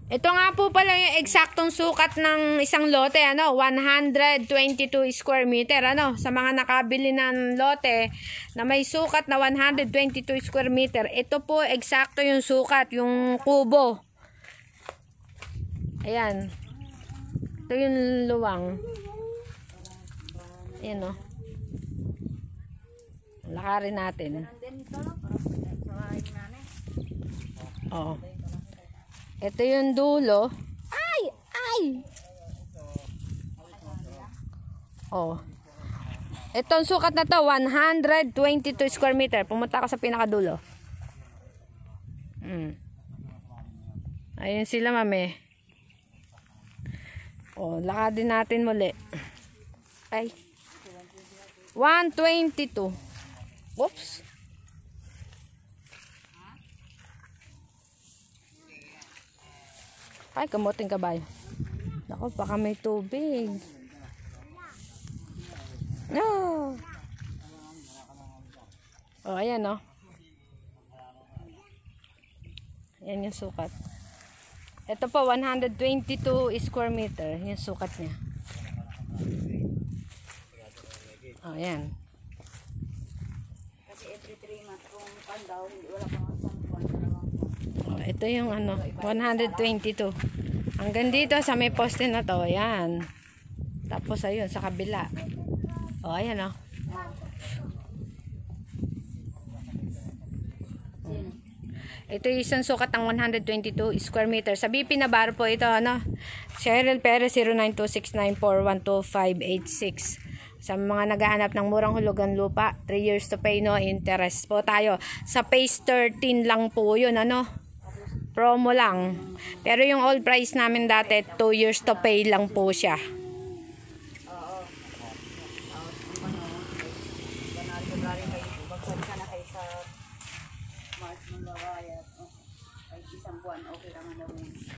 Ito nga po pala yung eksaktong sukat ng isang lote, 122 square meter, sa mga nakabili ng lote na may sukat na 122 square meter, ito po eksakto yung sukat, yung kubo. Ayan. Ito yung luwang. Ayan, lakarin natin. Oh. Ito yung dulo. Ay! Oh. Itong sukat na to, 122 square meter. Pumunta ka sa pinakadulo. Ayun sila, mami. Oh, lakadin natin muli. Ay. 122. Whoops. Ay, kamuting kabayo. Naku, baka may tubig. No. Oh, ayan, Ayan yung sukat. Ito po, 122 square meter. Yung sukat niya. Oh, ayan. Kasi every 3 months kung pandaw, wala pang isang buwan. Oh, ito yung 122. Hanggang dito sa may poste na to, ayan. Tapos ayun, sa kabila. Oh, ayan, Ito yung isang sukat ng 122 square meter. Sa BP Navarro po ito, Cheryl Perez, 0926941256. Sa mga naghahanap ng murang hulugan lupa, 3 years to pay, no interest po tayo. Sa phase 13 lang po yun, promo lang. Pero yung old price namin dati, 2 years to pay lang po siya.